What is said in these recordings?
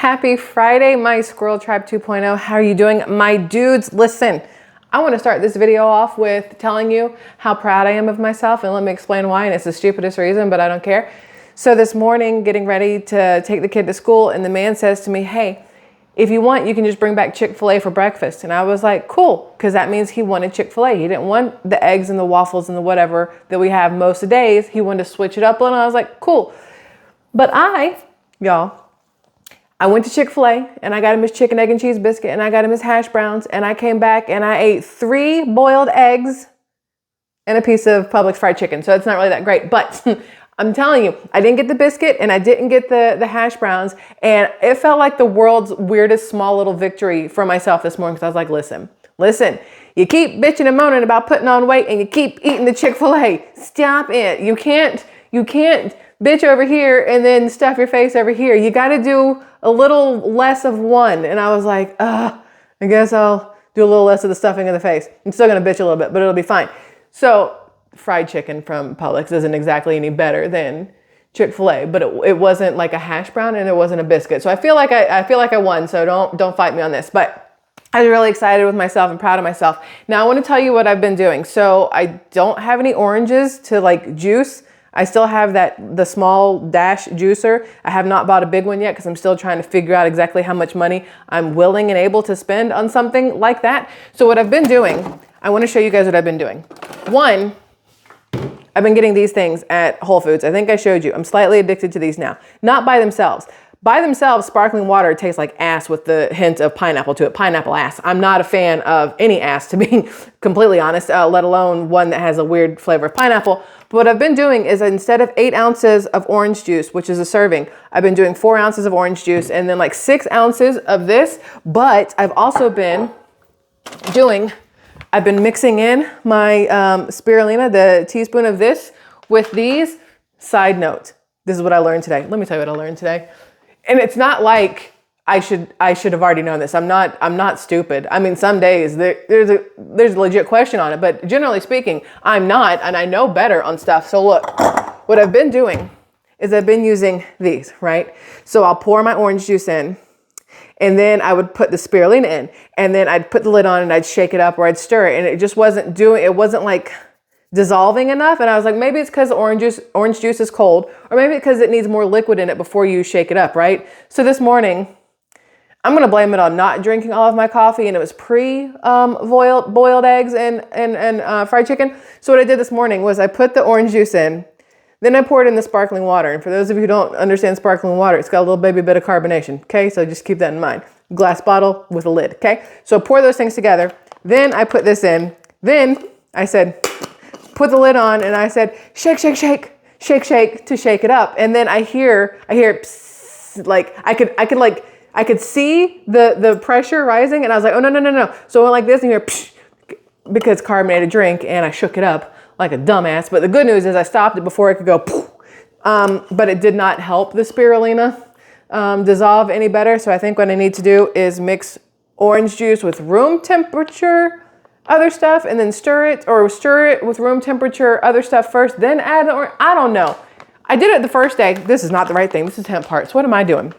Happy Friday, my Squirrel Tribe 2.0. How are you doing, my dudes? Listen, I want to start this video off with telling you how proud I am of myself, and let me explain why, and it's the stupidest reason, but I don't care. So this morning, getting ready to take the kid to school, and the man says to me, hey, if you want, you can just bring back Chick-fil-A for breakfast. And I was like, cool, because that means he wanted Chick-fil-A. He didn't want the eggs and the waffles and the whatever that we have most of the days. He wanted to switch it up, and I was like, cool. But y'all, I went to Chick-fil-A and I got him his chicken, egg, and cheese biscuit, and I got him his hash browns, and I came back and I ate 3 boiled eggs and a piece of Publix fried chicken. So it's not really that great, but I'm telling you, I didn't get the biscuit and I didn't get the hash browns, and it felt like the world's weirdest small little victory for myself this morning, because I was like, listen, you keep bitching and moaning about putting on weight and you keep eating the Chick-fil-A. Stop it. You can't bitch over here and then stuff your face over here. You got to do a little less of one. And I was like, I guess I'll do a little less of the stuffing of the face. I'm still going to bitch a little bit, but it'll be fine. So fried chicken from Publix isn't exactly any better than Chick-fil-A, but it wasn't like a hash brown and there wasn't a biscuit. So I feel like I won. So don't fight me on this, but I was really excited with myself and proud of myself. Now I want to tell you what I've been doing. So I don't have any oranges to like juice. I still have the small dash juicer. I have not bought a big one yet because I'm still trying to figure out exactly how much money I'm willing and able to spend on something like that. So what I've been doing, I want to show you guys what I've been doing. One, I've been getting these things at Whole Foods. I think I showed you. I'm slightly addicted to these now. Not by themselves. By themselves, sparkling water tastes like ass with the hint of pineapple to it. Pineapple ass. I'm not a fan of any ass, to be completely honest, let alone one that has a weird flavor of pineapple. But what I've been doing is, instead of 8 ounces of orange juice, which is a serving, I've been doing 4 ounces of orange juice and then like 6 ounces of this. But I've also been mixing in my spirulina, the teaspoon of this, with these. Side note, this is what I learned today. Let me tell you what I learned today. And it's not like I should have already known this. I'm not stupid. I mean, some days there's a legit question on it, but generally speaking, I'm not, and I know better on stuff. So look, what I've been doing is I've been using these, right? So I'll pour my orange juice in, and then I would put the spirulina in, and then I'd put the lid on and I'd shake it up or I'd stir it, and it just wasn't like dissolving enough. And I was like, maybe it's because orange juice is cold, or maybe because it needs more liquid in it before you shake it up, right? So this morning, I'm going to blame it on not drinking all of my coffee, and it was boiled eggs and fried chicken. So what I did this morning was I put the orange juice in, then I poured in the sparkling water. And for those of you who don't understand sparkling water, it's got a little baby bit of carbonation. Okay. So just keep that in mind. Glass bottle with a lid. Okay. So pour those things together. Then I put this in. Then I said, put the lid on, and I said, shake, shake, shake, shake, shake, to shake it up. And then I hear psst, like I could see the pressure rising, and I was like, oh, no. So I went like this, and you hear psh, because it's carbonated drink, and I shook it up like a dumbass. But the good news is I stopped it before it could go poof. But it did not help the spirulina dissolve any better. So I think what I need to do is mix orange juice with room temperature other stuff, and then stir it with room temperature other stuff first, then add I don't know. I did it the first day. This is not the right thing. This is hemp hearts. What am I doing?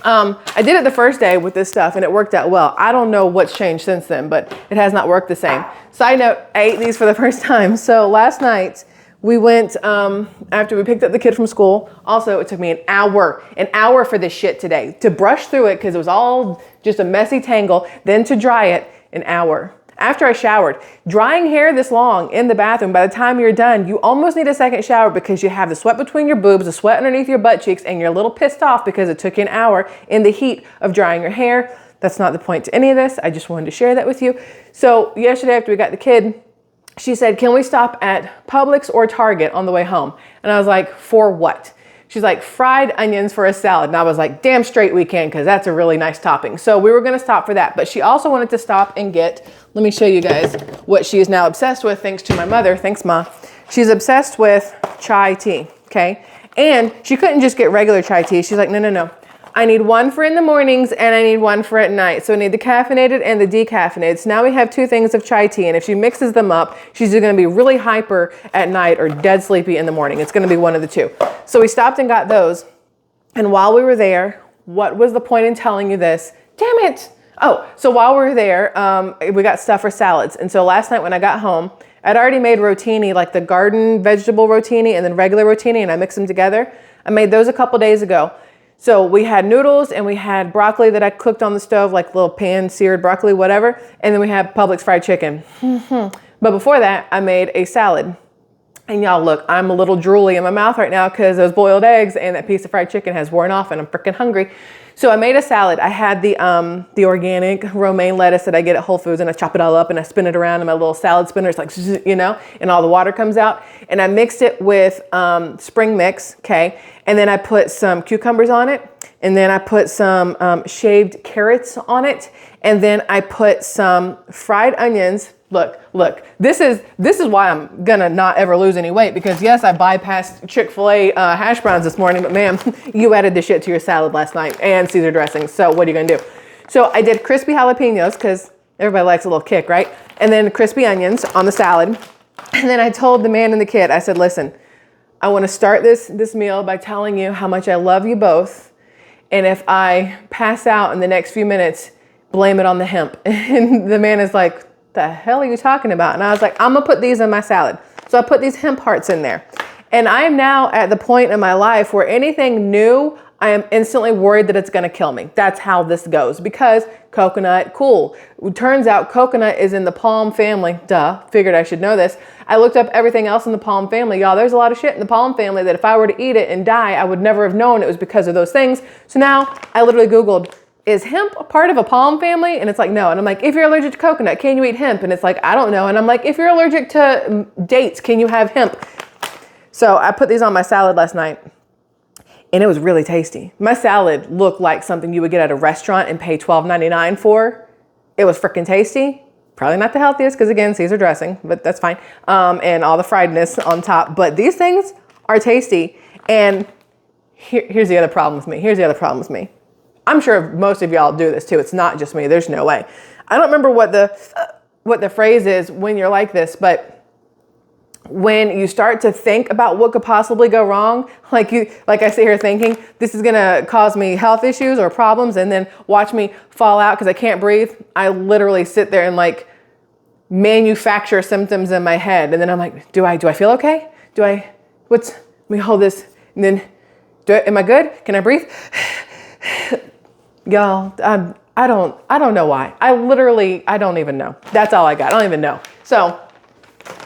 I did it the first day with this stuff, and it worked out well. I don't know what's changed since then, but it has not worked the same. Side note, I ate these for the first time. So last night we went, after we picked up the kid from school. Also, it took me an hour for this shit today to brush through it, because it was all just a messy tangle. Then to dry it, an hour. After I showered, drying hair this long in the bathroom, by the time you're done, you almost need a second shower, because you have the sweat between your boobs, the sweat underneath your butt cheeks, and you're a little pissed off because it took you an hour in the heat of drying your hair. That's not the point to any of this. I just wanted to share that with you. So yesterday, after we got the kid, she said, can we stop at Publix or Target on the way home? And I was like, for what? She's like, fried onions for a salad. And I was like, damn straight we can, because that's a really nice topping. So we were going to stop for that. But she also wanted to stop and get, let me show you guys what she is now obsessed with, thanks to my mother. Thanks, Ma. She's obsessed with chai tea, okay? And she couldn't just get regular chai tea. She's like, no. I need one for in the mornings and I need one for at night. So I need the caffeinated and the decaffeinated. So now we have 2 things of chai tea. And if she mixes them up, she's either going to be really hyper at night or dead sleepy in the morning. It's going to be one of the 2. So we stopped and got those. And while we were there, what was the point in telling you this? Damn it. Oh, so while we were there, we got stuff for salads. And so last night when I got home, I'd already made rotini, like the garden vegetable rotini and then regular rotini, and I mixed them together. I made those a couple days ago. So we had noodles and we had broccoli that I cooked on the stove, like little pan seared broccoli, whatever. And then we had Publix fried chicken. But before that, I made a salad. And y'all, look, I'm a little drooly in my mouth right now because those boiled eggs and that piece of fried chicken has worn off and I'm freaking hungry. So I made a salad. I had the organic romaine lettuce that I get at Whole Foods, and I chop it all up and I spin it around in my little salad spinner. It's like, you know, and all the water comes out. And I mixed it with spring mix, okay? And then I put some cucumbers on it. And then I put some shaved carrots on it. And then I put some fried onions. Look, this is why I'm gonna not ever lose any weight, because yes, I bypassed Chick-fil-A hash browns this morning, but ma'am, you added the shit to your salad last night and Caesar dressing. So what are you gonna do? So I did crispy jalapenos because everybody likes a little kick, right? And then crispy onions on the salad. And then I told the man and the kid, I said, listen, I wanna start this meal by telling you how much I love you both. And if I pass out in the next few minutes, blame it on the hemp. And the man is like, the hell are you talking about? And I was like, I'm gonna put these in my salad. So I put these hemp hearts in there. And I am now at the point in my life where anything new, I am instantly worried that it's gonna kill me. That's how this goes, because coconut, cool. It turns out coconut is in the palm family. Duh, figured I should know this. I looked up everything else in the palm family. Y'all, there's a lot of shit in the palm family that if I were to eat it and die, I would never have known it was because of those things. So now I literally Googled, is hemp a part of a palm family? And it's like, no. And I'm like, if you're allergic to coconut, can you eat hemp? And it's like, I don't know. And I'm like, if you're allergic to dates, can you have hemp? So I put these on my salad last night and it was really tasty. My salad looked like something you would get at a restaurant and pay $12.99 for. It was freaking tasty. Probably not the healthiest because again, Caesar dressing, but that's fine. And all the friedness on top. But these things are tasty. And here's the other problem with me. I'm sure most of y'all do this too. It's not just me. There's no way. I don't remember what the phrase is when you're like this, but when you start to think about what could possibly go wrong, like I sit here thinking this is gonna cause me health issues or problems, and then watch me fall out because I can't breathe. I literally sit there and like manufacture symptoms in my head, and then I'm like, do I feel okay? Let me hold this, and then am I good? Can I breathe? Y'all, I don't know why. I don't even know. That's all I got. I don't even know. So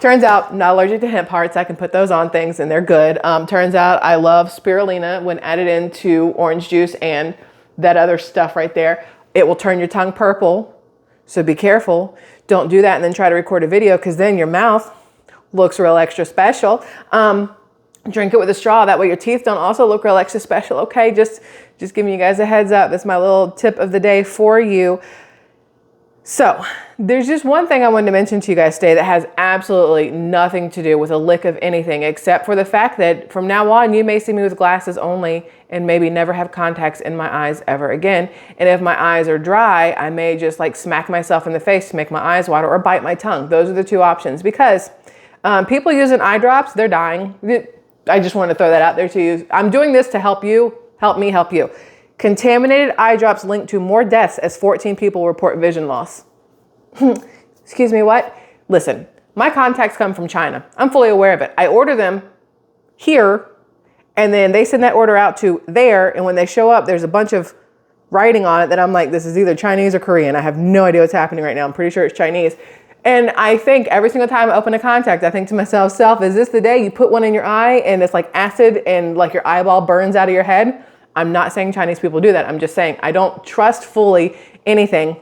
turns out I'm not allergic to hemp hearts. I can put those on things and they're good. Turns out I love spirulina when added into orange juice and that other stuff right there. It will turn your tongue purple. So be careful. Don't do that and then try to record a video, because then your mouth looks real extra special. Drink it with a straw. That way your teeth don't also look real extra special. Okay, just giving you guys a heads up. That's my little tip of the day for you. So there's just one thing I wanted to mention to you guys today that has absolutely nothing to do with a lick of anything, except for the fact that from now on, you may see me with glasses only and maybe never have contacts in my eyes ever again. And if my eyes are dry, I may just like smack myself in the face to make my eyes water or bite my tongue. Those are the two options, because people using eye drops, they're dying. I just want to throw that out there to you. I'm doing this to help you, help me help you. Contaminated eye drops linked to more deaths as 14 people report vision loss. Excuse me, what? Listen, my contacts come from China. I'm fully aware of it. I order them here, and then they send that order out to there, and when they show up, there's a bunch of writing on it that I'm like, this is either Chinese or Korean. I have no idea what's happening right now. I'm pretty sure it's Chinese. And I think every single time I open a contact, I think to myself, is this the day you put one in your eye and it's like acid and like your eyeball burns out of your head? I'm not saying Chinese people do that. I'm just saying I don't trust fully anything.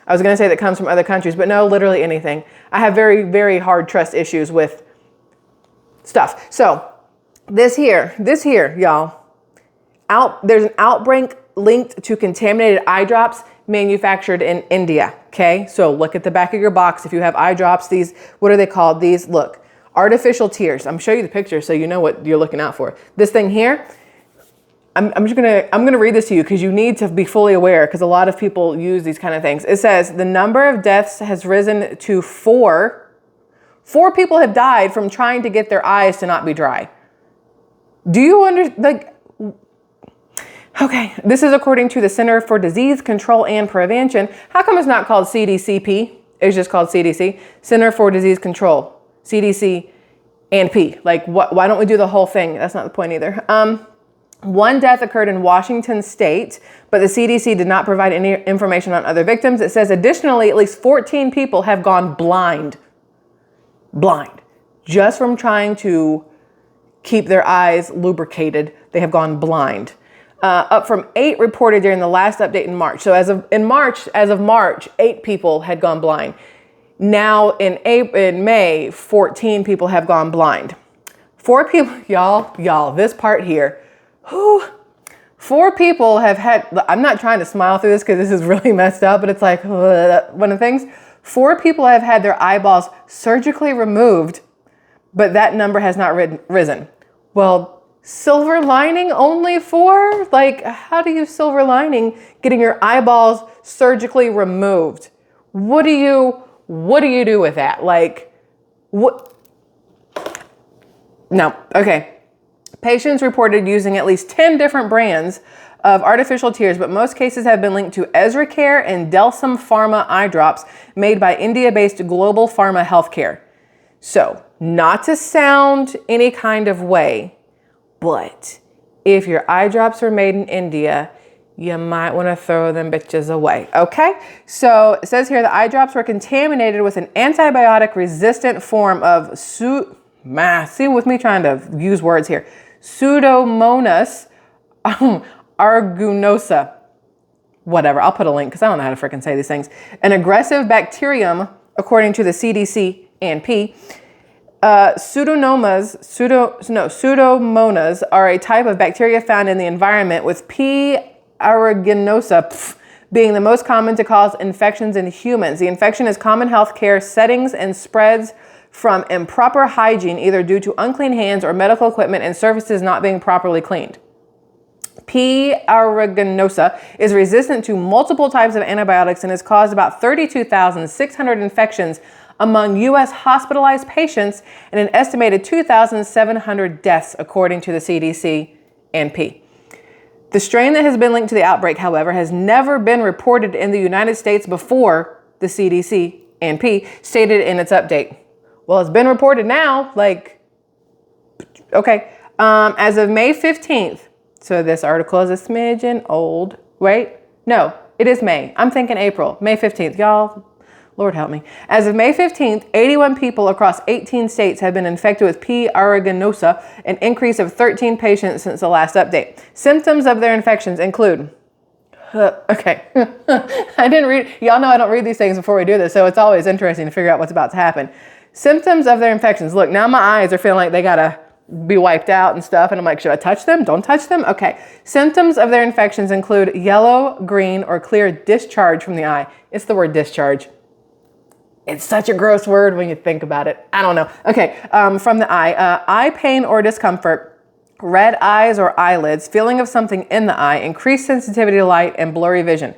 I was going to say that comes from other countries, but no, literally anything. I have very, very hard trust issues with stuff. So this here, y'all, there's an outbreak linked to contaminated eye drops manufactured in India. Okay. So look at the back of your box. If you have eye drops, these, what are they called? These, look, artificial tears. I'm gonna show you the picture so you know what you're looking out for. This thing here, I'm gonna read this to you because you need to be fully aware, because a lot of people use these kind of things. It says the number of deaths has risen to 4. 4 people have died from trying to get their eyes to not be dry. Do you understand? Like, Okay, this is according to the Center for Disease Control and Prevention. How come it's not called CDCP? It's just called CDC, Center for Disease Control, CDC and P. Like, why don't we do the whole thing? That's not the point either. One death occurred in Washington State, but the CDC did not provide any information on other victims. It says additionally, at least 14 people have gone blind, just from trying to keep their eyes lubricated. They have gone blind. Up from 8 reported during the last update in March. So as of March, 8 people had gone blind. Now in May, 14 people have gone blind. 4 people, y'all, this part here. 4 people have had, I'm not trying to smile through this because this is really messed up, but it's like one of the things. 4 people have had their eyeballs surgically removed, but that number has not risen. Well, silver lining only 4? Like, how do you silver lining getting your eyeballs surgically removed? What do you do with that? Like, what? No, okay. Patients reported using at least 10 different brands of artificial tears, but most cases have been linked to Ezra Care and Delsum Pharma eye drops made by India-based Global Pharma Healthcare. So, not to sound any kind of way, but if your eye drops were made in India, you might want to throw them bitches away, okay? So it says here the eye drops were contaminated with an antibiotic-resistant form of see with me trying to use words here. Pseudomonas aeruginosa. Whatever, I'll put a link because I don't know how to freaking say these things. An aggressive bacterium, according to the CDC and P. Pseudomonas are a type of bacteria found in the environment, with P. aeruginosa being the most common to cause infections in humans. The infection is common healthcare settings and spreads from improper hygiene, either due to unclean hands or medical equipment and surfaces not being properly cleaned. P. aeruginosa is resistant to multiple types of antibiotics and has caused about 32,600 infections among U.S. hospitalized patients and an estimated 2,700 deaths, according to the CDC and P. The strain that has been linked to the outbreak, however, has never been reported in the United States before, the CDC and P stated in its update. Well, it's been reported now, like, okay. As of May 15th, so this article is a smidgen old, right? No, it is May. I'm thinking April, May 15th, y'all. Lord help me. As of May 15th, 81 people across 18 states have been infected with P. aeruginosa, an increase of 13 patients since the last update. Symptoms of their infections include, okay, I didn't read, y'all know I don't read these things before we do this, so it's always interesting to figure out what's about to happen. Symptoms of their infections. Look, now my eyes are feeling like they gotta be wiped out and stuff, and I'm like, should I touch them? Don't touch them? Okay. Symptoms of their infections include yellow, green, or clear discharge from the eye. It's the word discharge. It's such a gross word when you think about it. I don't know. Okay, from the eye. Eye pain or discomfort, red eyes or eyelids, feeling of something in the eye, increased sensitivity to light, and blurry vision.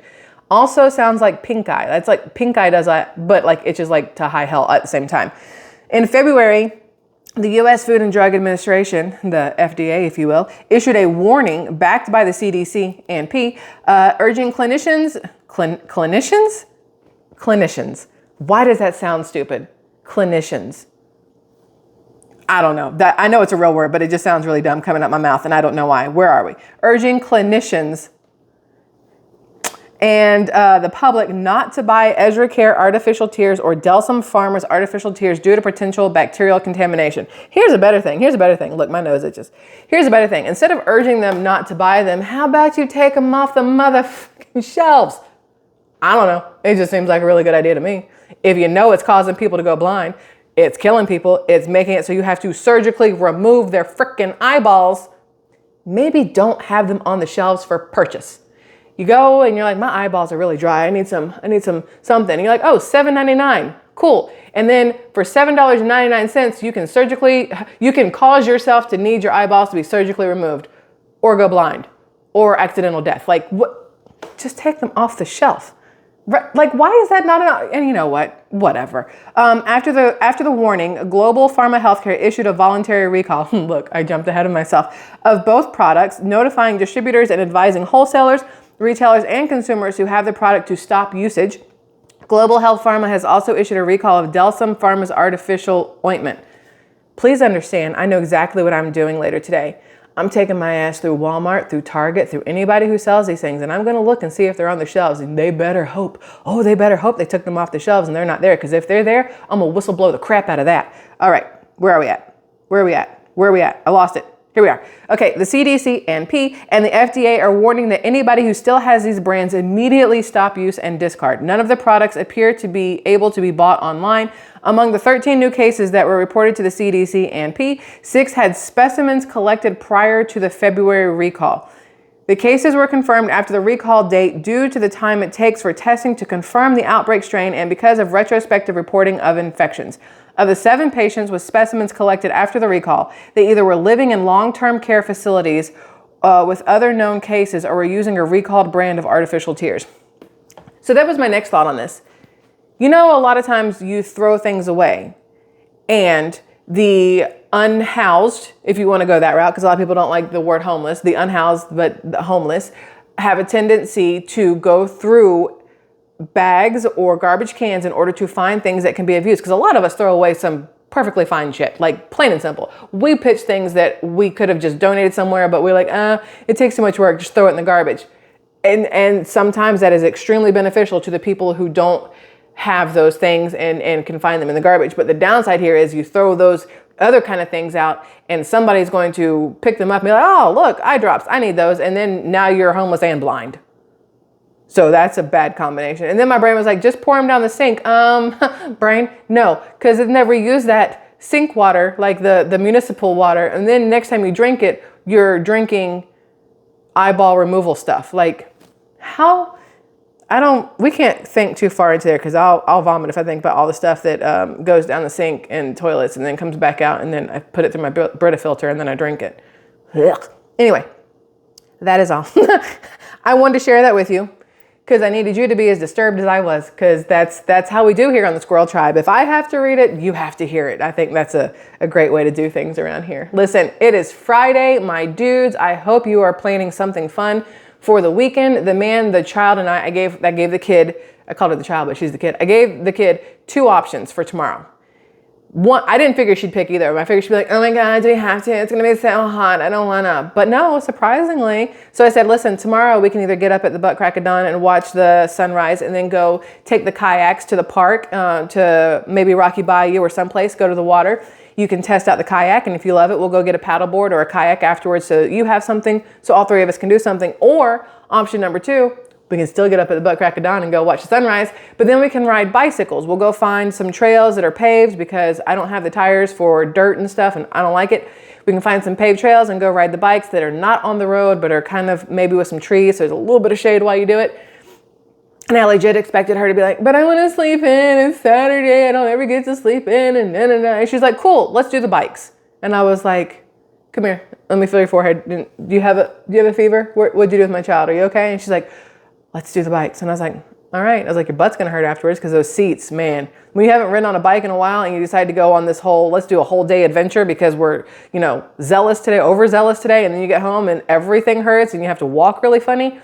Also sounds like pink eye. That's like pink eye does that, but like it's just like to high hell at the same time. In February, the U.S. Food and Drug Administration, the FDA, if you will, issued a warning backed by the CDC and P, urging clinicians. Why does that sound stupid? Clinicians. I don't know. I know it's a real word, but it just sounds really dumb coming out my mouth, and I don't know why. Where are we? Urging clinicians and the public not to buy Ezra Care artificial tears or Delsum Pharma's artificial tears due to potential bacterial contamination. Here's a better thing. Look, my nose itches. Here's a better thing. Instead of urging them not to buy them, how about you take them off the motherfucking shelves? I don't know. It just seems like a really good idea to me. If you know it's causing people to go blind, it's killing people, it's making it so you have to surgically remove their freaking eyeballs, maybe don't have them on the shelves for purchase. You go and you're like, my eyeballs are really dry. I need some something. And you're like, oh, $7.99. Cool. And then for $7.99, you can cause yourself to need your eyeballs to be surgically removed or go blind or accidental death. Like, what? Just take them off the shelf. Like, why is that not enough? And you know what? Whatever. After the warning, Global Pharma Healthcare issued a voluntary recall. Look, I jumped ahead of myself. Of both products, notifying distributors and advising wholesalers, retailers, and consumers who have the product to stop usage. Global Health Pharma has also issued a recall of Delsum Pharma's artificial ointment. Please understand, I know exactly what I'm doing later today. I'm taking my ass through Walmart, through Target, through anybody who sells these things, and I'm going to look and see if they're on the shelves. And they better hope they took them off the shelves and they're not there. Because if they're there, I'm going to whistle blow the crap out of that. All right, where are we at? I lost it. Here we are. Okay, the CDC, NP, and the FDA are warning that anybody who still has these brands immediately stop use and discard. None of the products appear to be able to be bought online. Among the 13 new cases that were reported to the CDC and NP, 6 had specimens collected prior to the February recall. The cases were confirmed after the recall date due to the time it takes for testing to confirm the outbreak strain and because of retrospective reporting of infections. Of the 7 patients with specimens collected after the recall, they either were living in long-term care facilities with other known cases or were using a recalled brand of artificial tears. So that was my next thought on this. You know, a lot of times you throw things away and the unhoused, if you want to go that route, because a lot of people don't like the word homeless, the unhoused, but the homeless have a tendency to go through bags or garbage cans in order to find things that can be of use. Because a lot of us throw away some perfectly fine shit, like plain and simple. We pitch things that we could have just donated somewhere, but we're like, it takes too much work, just throw it in the garbage. And sometimes that is extremely beneficial to the people who don't have those things and can find them in the garbage. But the downside here is you throw those other kind of things out and somebody's going to pick them up and be like, oh, look, eye drops, I need those. And then now you're homeless and blind. So that's a bad combination. And then my brain was like, just pour them down the sink. Brain, no, because it never used that sink water, like the municipal water. And then next time you drink it, you're drinking eyeball removal stuff. Like how? We can't think too far into there because I'll vomit if I think about all the stuff that goes down the sink and toilets and then comes back out and then I put it through my Brita filter and then I drink it. Ugh. Anyway, that is all. I wanted to share that with you because I needed you to be as disturbed as I was because that's how we do here on the Squirrel Tribe. If I have to read it, you have to hear it. I think that's a great way to do things around here. Listen, it is Friday, my dudes. I hope you are planning something fun for the weekend. The child, and I gave the kid, I called her the child, but she's the kid. I gave the kid 2 options for tomorrow. One, I didn't figure she'd pick either. I figured she'd be like, oh my God, do we have to? It's going to be so hot. I don't want to. But no, surprisingly. So I said, listen, tomorrow we can either get up at the butt crack of dawn and watch the sunrise and then go take the kayaks to the park, to maybe Rocky Bayou or someplace, go to the water. You can test out the kayak, and if you love it, we'll go get a paddleboard or a kayak afterwards so you have something, so all 3 of us can do something. Or option number 2, we can still get up at the butt crack of dawn and go watch the sunrise, but then we can ride bicycles. We'll go find some trails that are paved because I don't have the tires for dirt and stuff, and I don't like it. We can find some paved trails and go ride the bikes that are not on the road, but are kind of maybe with some trees, so there's a little bit of shade while you do it. And I legit expected her to be like, but I want to sleep in. It's Saturday. I don't ever get to sleep in. And And she's like, cool, let's do the bikes. And I was like, come here. Let me feel your forehead. Do you have a fever? What'd you do with my child? Are you okay? And she's like, let's do the bikes. And I was like, all right. I was like, your butt's going to hurt afterwards because those seats, man, when you haven't ridden on a bike in a while and you decide to go on this let's do a whole day adventure because we're, zealous today, overzealous today. And then you get home and everything hurts and you have to walk really funny.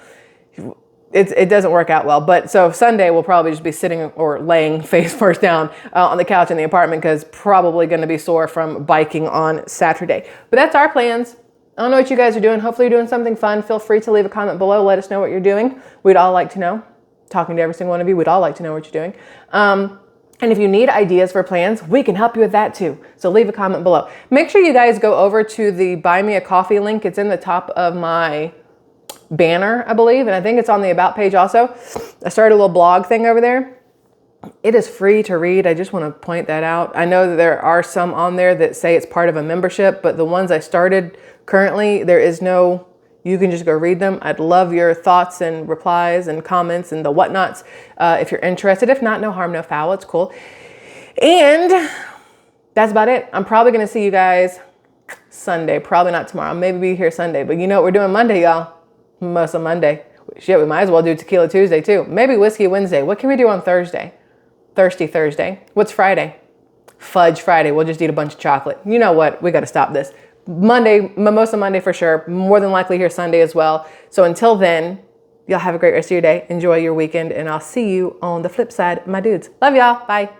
It doesn't work out well. But so Sunday we'll probably just be sitting or laying face first down on the couch in the apartment because probably going to be sore from biking on Saturday. But that's our plans. I don't know what you guys are doing. Hopefully you're doing something fun. Feel free to leave a comment below. Let us know what you're doing. We'd all like to know. Talking to every single one of you, we'd all like to know what you're doing. And if you need ideas for plans, we can help you with that too. So leave a comment below. Make sure you guys go over to the Buy Me a Coffee link. It's in the top of my banner, I believe, and I think it's on the About page also. I started a little blog thing over there. It is free to read. I just want to point that out. I know that there are some on there that say it's part of a membership, but the ones I started currently, there is no, you can just go read them. I'd love your thoughts and replies and comments and the whatnots if you're interested. If not, no harm, no foul. It's cool. And that's about it. I'm probably going to see you guys Sunday. Probably not tomorrow. Maybe be here Sunday, but you know what we're doing Monday, y'all. Most of Monday. Shit, we might as well do Tequila Tuesday too. Maybe Whiskey Wednesday. What can we do on Thursday? Thirsty Thursday. What's Friday? Fudge Friday. We'll just eat a bunch of chocolate. You know what? We got to stop this. Monday, Mimosa Monday for sure. More than likely here Sunday as well. So until then, y'all have a great rest of your day. Enjoy your weekend, and I'll see you on the flip side, my dudes. Love y'all. Bye.